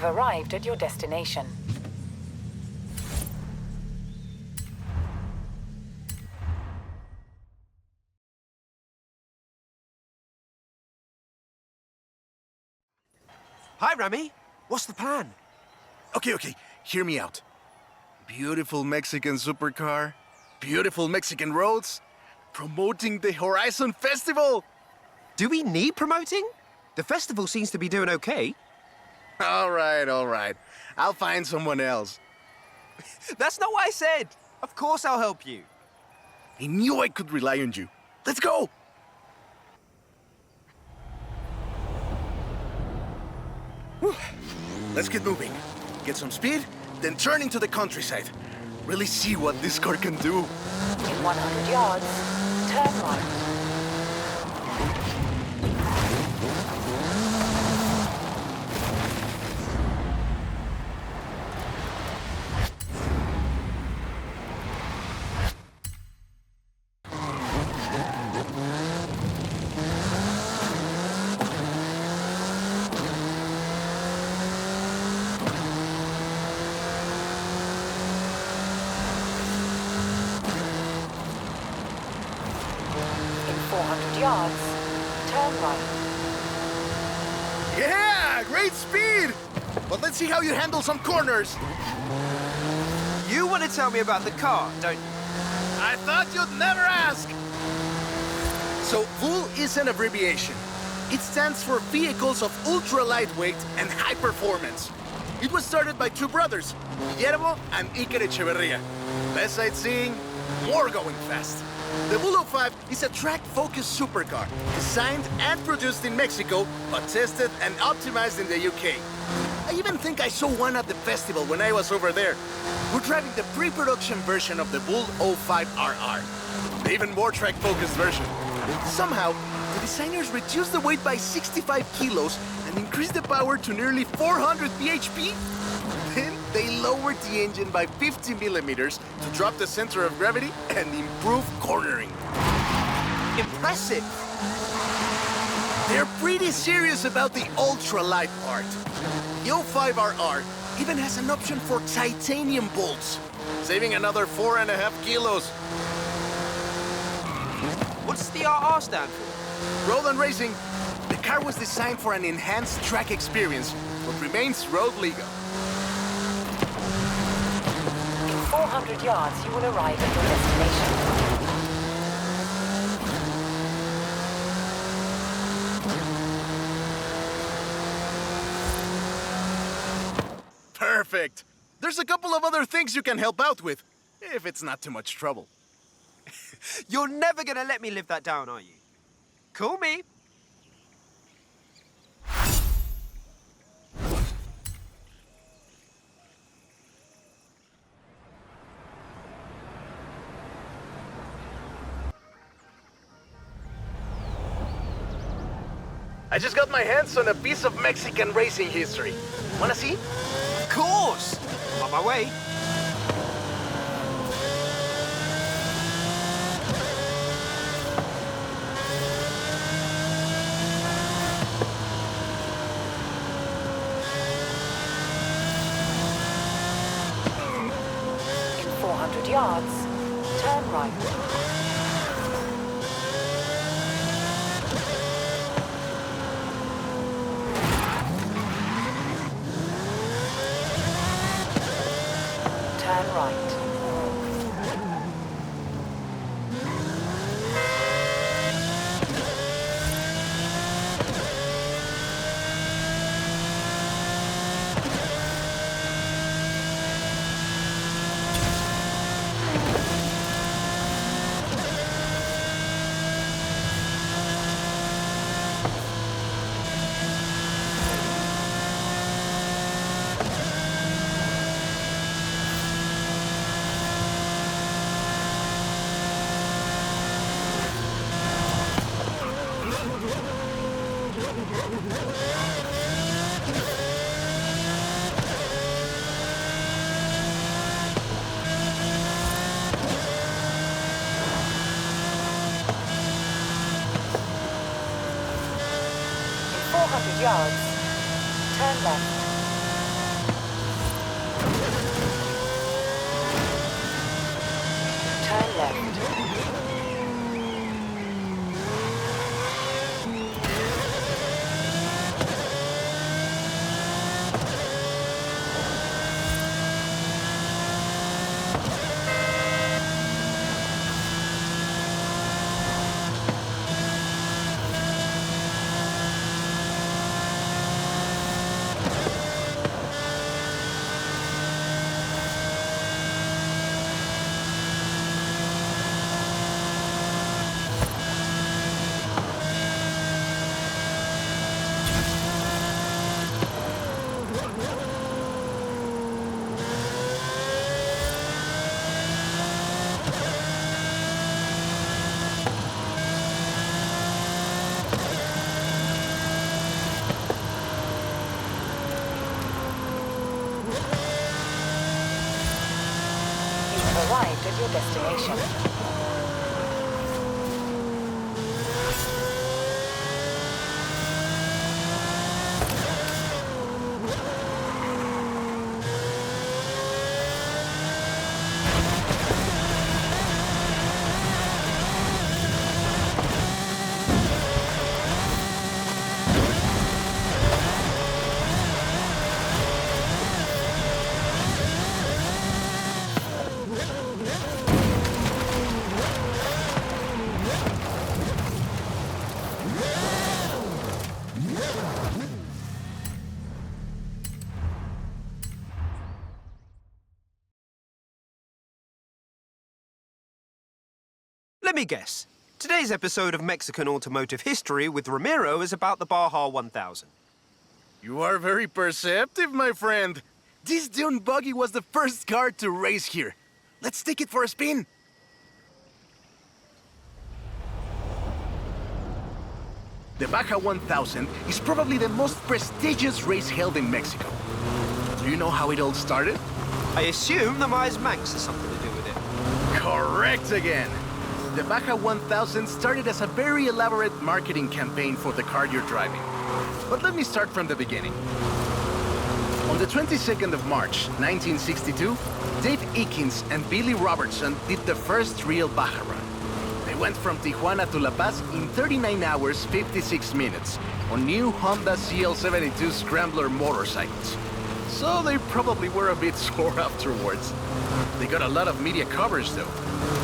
have arrived at your destination. Hi, Rami. What's the plan? Okay, hear me out. Beautiful Mexican supercar, beautiful Mexican roads, promoting the Horizon Festival! Do we need promoting? The festival seems to be doing okay. All right. I'll find someone else. That's not what I said. Of course I'll help you. I knew I could rely on you. Let's go! Whew. Let's get moving. Get some speed, then turn into the countryside. Really see what this car can do. In 100 yards, turn right. In 400 yards, turn right. Yeah, great speed! But let's see how you handle some corners. You want to tell me about the car, don't you? I thought you'd never ask! So, VUL is an abbreviation. It stands for Vehicles of Ultra Lightweight and High Performance. It was started by two brothers, Guillermo and Iker Echeverria. Less sightseeing, more going fast. The VUL 05 is a track-focused supercar, designed and produced in Mexico, but tested and optimized in the UK. I even think I saw one at the festival when I was over there. We're driving the pre-production version of the VUL 05RR, the even more track-focused version. Somehow, the designers reduced the weight by 65 kilos and increased the power to nearly 400 bhp. Then they lowered the engine by 50 millimeters to drop the center of gravity and improve cornering. Impressive. They're pretty serious about the ultra-light part. The 05RR even has an option for titanium bolts, saving another 4.5 kilos. What's the RR stand for? Road and racing. The car was designed for an enhanced track experience, but remains road legal. In 400 yards, you will arrive at your destination. Perfect. There's a couple of other things you can help out with, if it's not too much trouble. You're never gonna let me live that down, are you? Call me. I just got my hands on a piece of Mexican racing history. Wanna see? Of course. I'm on my way. In 400 yards, turn right. Turn right. In 400 yards, turn left. Arrived at your destination. Let me guess. Today's episode of Mexican Automotive History with Ramiro is about the Baja 1000. You are very perceptive, my friend. This dune buggy was the first car to race here. Let's take it for a spin. The Baja 1000 is probably the most prestigious race held in Mexico. Do you know how it all started? I assume the Myers Manx has something to do with it. Correct again. The Baja 1000 started as a very elaborate marketing campaign for the car you're driving. But let me start from the beginning. On the 22nd of March, 1962, Dave Eakins and Billy Robertson did the first real Baja run. They went from Tijuana to La Paz in 39 hours, 56 minutes on new Honda CL72 Scrambler motorcycles. So they probably were a bit sore afterwards. They got a lot of media coverage though.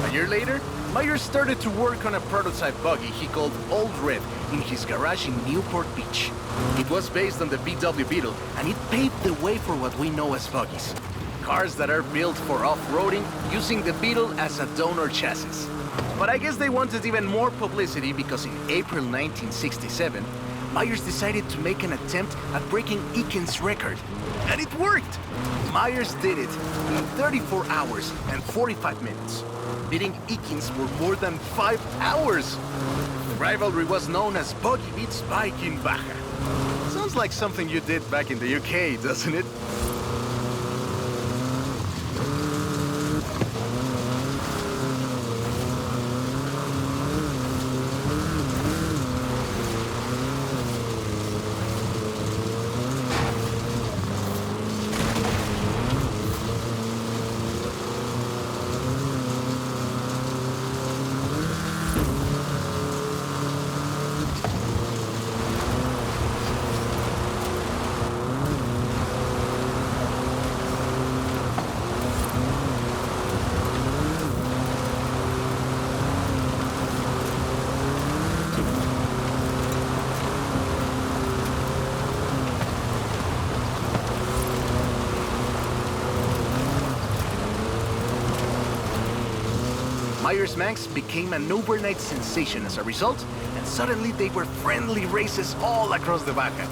A year later, Myers started to work on a prototype buggy he called Old Red in his garage in Newport Beach. It was based on the VW Beetle, and it paved the way for what we know as buggies. Cars that are built for off-roading using the Beetle as a donor chassis. But I guess they wanted even more publicity because in April 1967, Myers decided to make an attempt at breaking Eakins' record. And it worked! Myers did it in 34 hours and 45 minutes, beating Eakins for more than 5 hours. The rivalry was known as Buggy Beats Bike in Baja. Sounds like something you did back in the UK, doesn't it? Myers Manx became an overnight sensation as a result, and suddenly they were friendly races all across the Baja.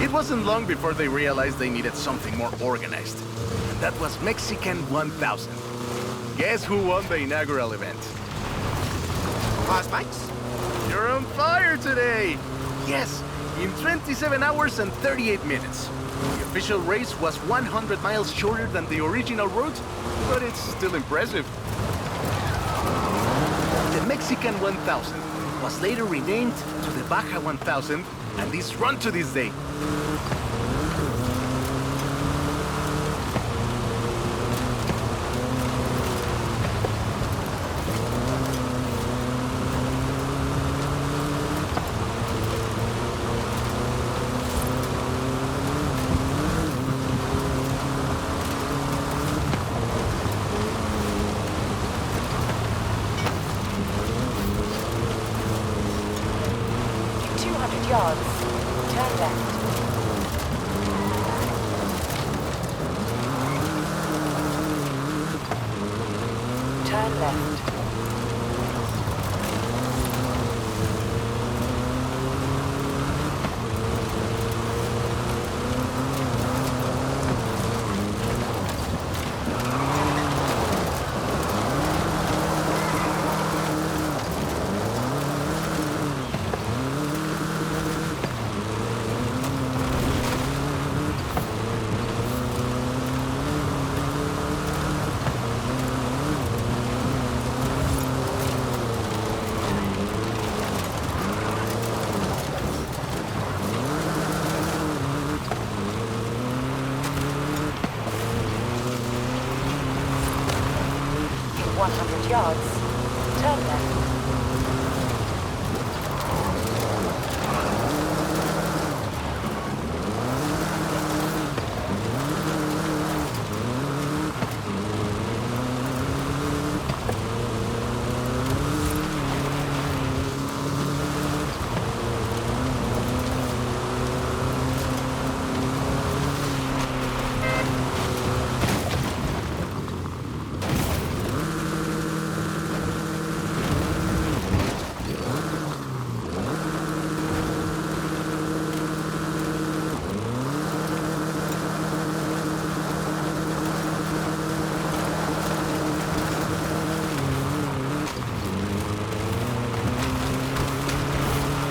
It wasn't long before they realized they needed something more organized. And that was Mexican 1000. Guess who won the inaugural event? Myers Manx? You're on fire today! Yes, in 27 hours and 38 minutes. The official race was 100 miles shorter than the original route, but it's still impressive. The Mexican 1000 was later renamed to the Baja 1000 and is run to this day. yards. Turn left. Turn left. In 100 yards, turn left.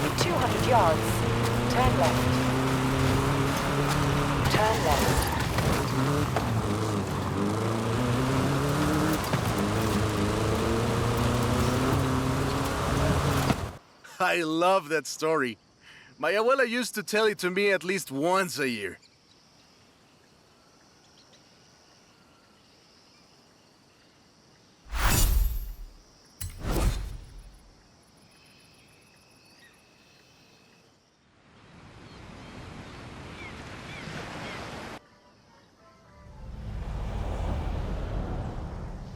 In 200 yards, turn left. Turn left. I love that story. My abuela used to tell it to me at least once a year.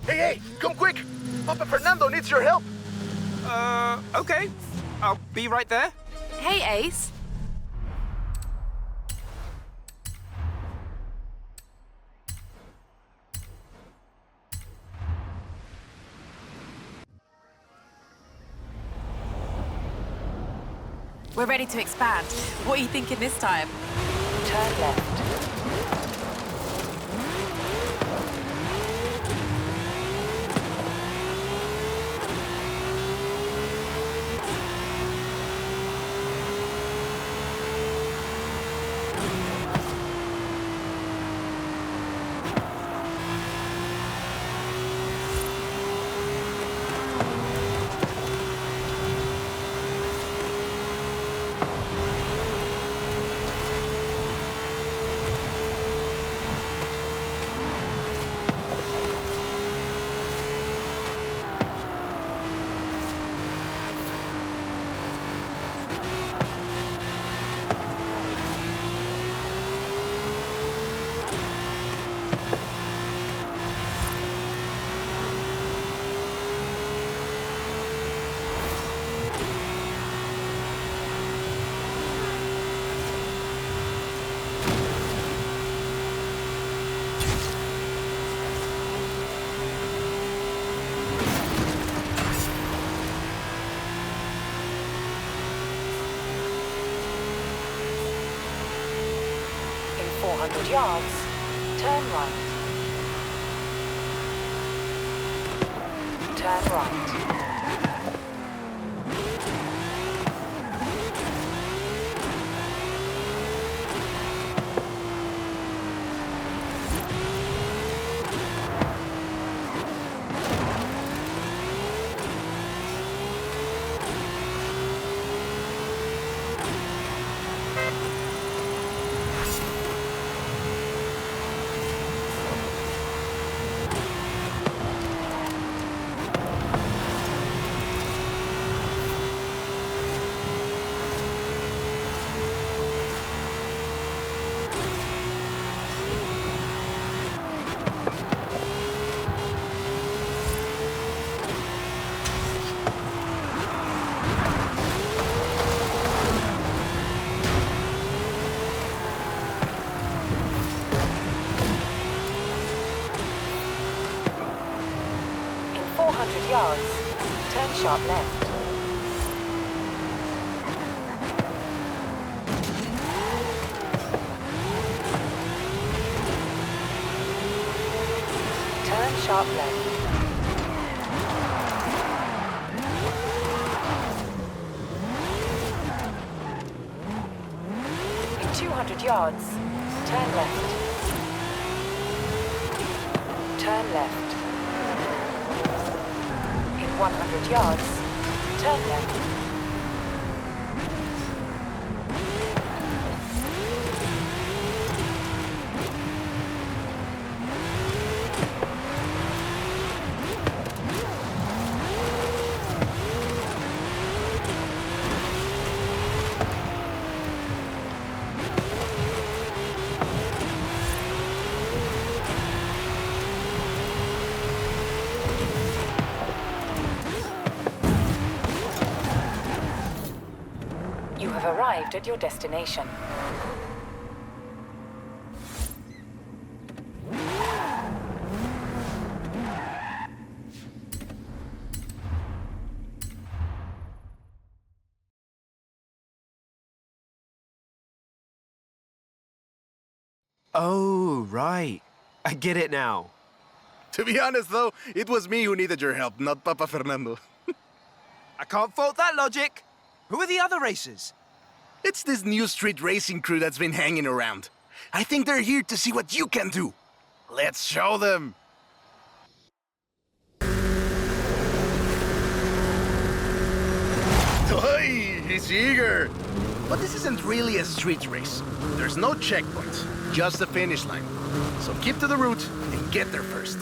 Hey, come quick! Papa Fernando needs your help! Okay. I'll be right there. Hey, Ace. We're ready to expand. What are you thinking this time? Turn left. In 400 yards, turn right. Turn right. 200 yards, turn sharp left. Turn sharp left. In 200 yards, turn left. Turn left. In 100 yards, turn left. You have arrived at your destination. Oh, right. I get it now. To be honest, though, it was me who needed your help, not Papa Fernando. I can't fault that logic. Who are the other racers? It's this new street racing crew that's been hanging around. I think they're here to see what you can do. Let's show them. Toy, he's eager. But this isn't really a street race. There's no checkpoints, just a finish line. So keep to the route and get there first.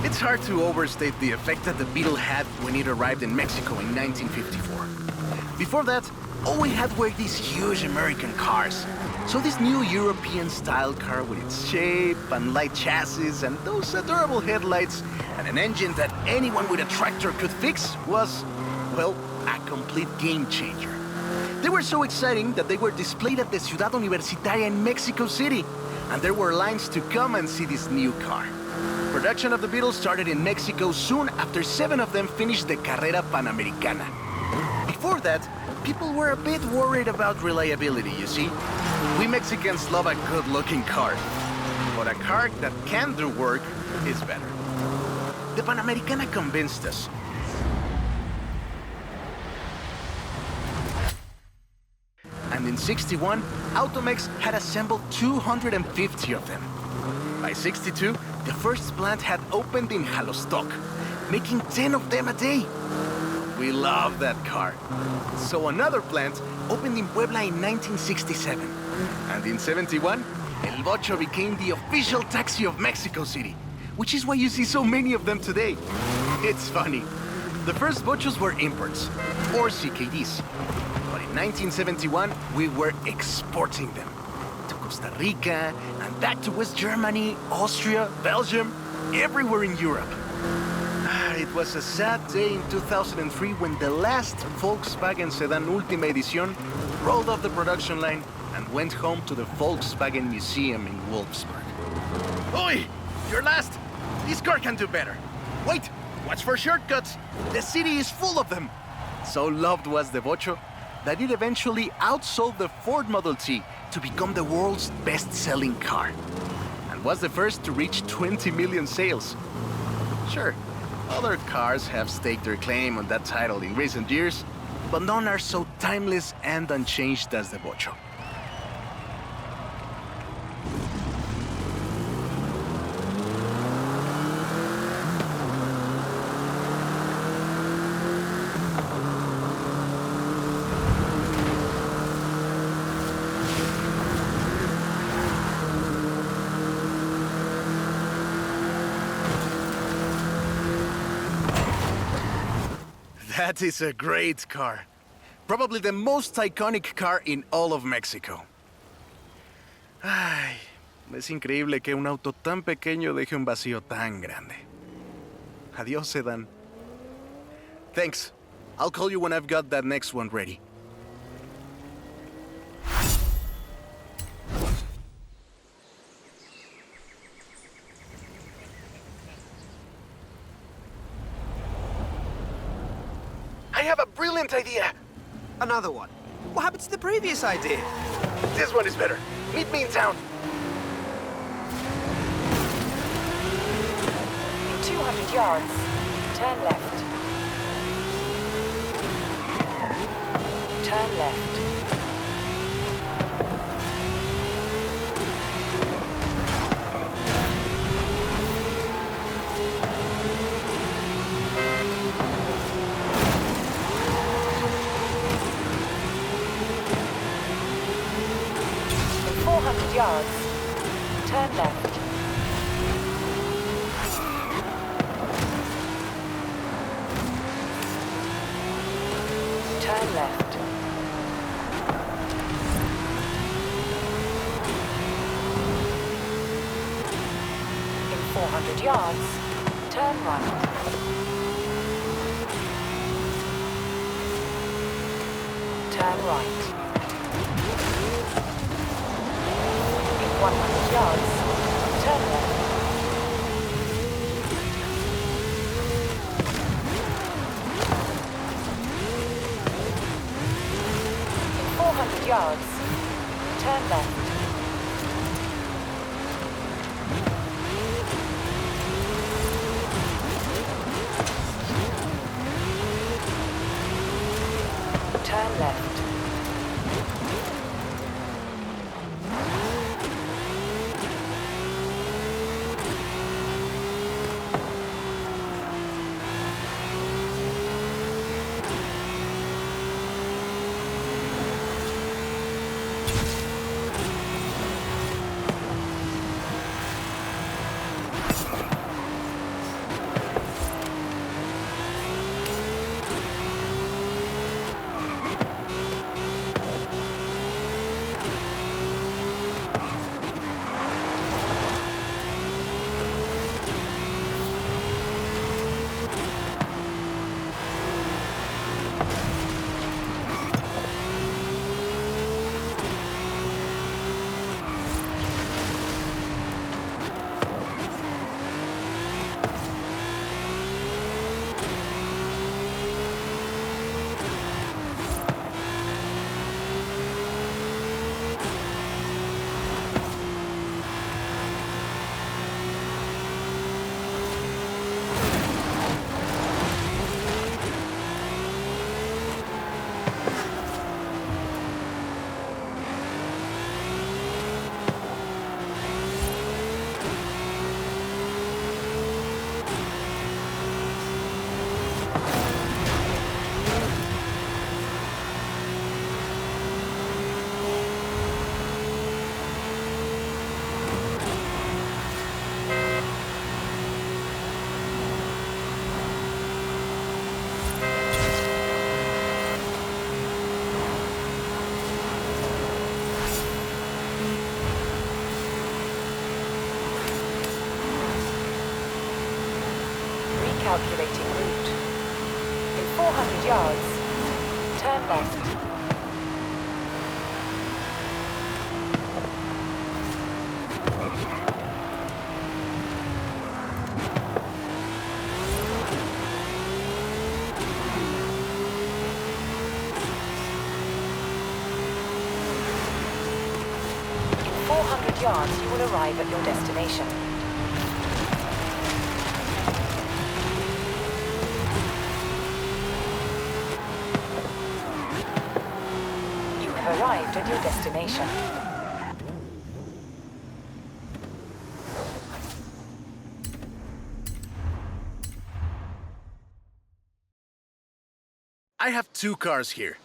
It's hard to overstate the effect that the Beetle had when it arrived in Mexico in 1954. Before that, all we had were these huge American cars. So this new European-style car with its shape and light chassis and those adorable headlights and an engine that anyone with a tractor could fix was, well, a complete game changer. They were so exciting that they were displayed at the Ciudad Universitaria in Mexico City, and there were lines to come and see this new car. Production of the Beetle started in Mexico soon after 7 of them finished the Carrera Panamericana. Before that, people were a bit worried about reliability, you see. We Mexicans love a good-looking car, but a car that can do work is better. The Panamericana convinced us. And in '61, Automex had assembled 250 of them. By '62, the first plant had opened in Jalostoc, making 10 of them a day. We love that car. So another plant opened in Puebla in 1967. And in '71, El Bocho became the official taxi of Mexico City, which is why you see so many of them today. It's funny. The first Bochos were imports, or CKDs. But in 1971, we were exporting them to Costa Rica, and back to West Germany, Austria, Belgium, everywhere in Europe. It was a sad day in 2003 when the last Volkswagen sedan Ultima Edición rolled off the production line and went home to the Volkswagen Museum in Wolfsburg. Oi! You're last! This car can do better. Wait! Watch for shortcuts! The city is full of them! So loved was the Bocho that it eventually outsold the Ford Model T to become the world's best-selling car, and was the first to reach 20 million sales. Sure, other cars have staked their claim on that title in recent years, but none are so timeless and unchanged as the Bocho. That is a great car. Probably the most iconic car in all of Mexico. Es increíble que un auto tan pequeño deje un vacío tan grande. Adiós, sedan. Thanks. I'll call you when I've got that next one ready. I have a brilliant idea. Another one. What happened to the previous idea? This one is better. Meet me in town. In 200 yards, turn left. Turn left. In 400 yards, turn left. Turn left. In 400 yards, turn right. Turn right. In 100 yards, turn left. In 400 yards, turn left. Turn left. Recalculating route. In 400 yards, turn left. In 400 yards, you will arrive at your destination. Arrived at your destination. I have two cars here.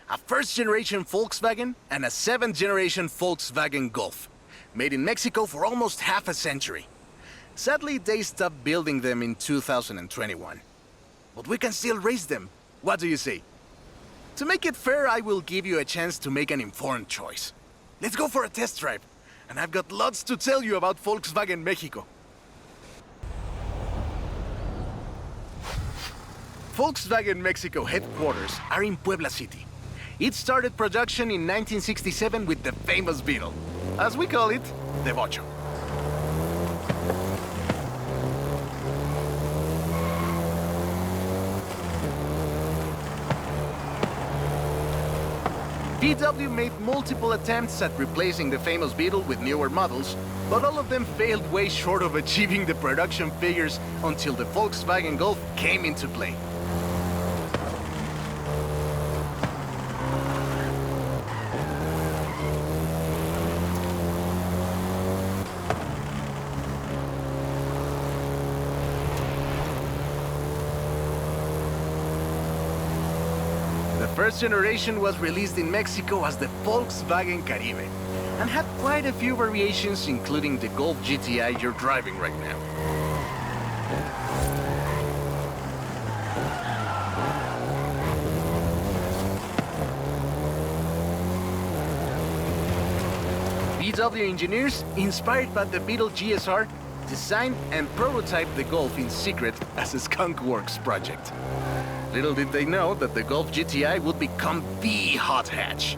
A first-generation Volkswagen and a seventh-generation Volkswagen Golf. Made in Mexico for almost half a century. Sadly, they stopped building them in 2021. But we can still race them. What do you say? To make it fair, I will give you a chance to make an informed choice. Let's go for a test drive. and I've got lots to tell you about Volkswagen Mexico. Volkswagen Mexico headquarters are in Puebla City. It started production in 1967 with the famous Beetle. As we call it, the Bocho. VW made multiple attempts at replacing the famous Beetle with newer models, but all of them failed way short of achieving the production figures until the Volkswagen Golf came into play. The first generation was released in Mexico as the Volkswagen Caribe and had quite a few variations, including the Golf GTI you're driving right now. VW engineers, inspired by the Beetle GSR, designed and prototyped the Golf in secret as a Skunk Works project. Little did they know that the Golf GTI would become the hot hatch.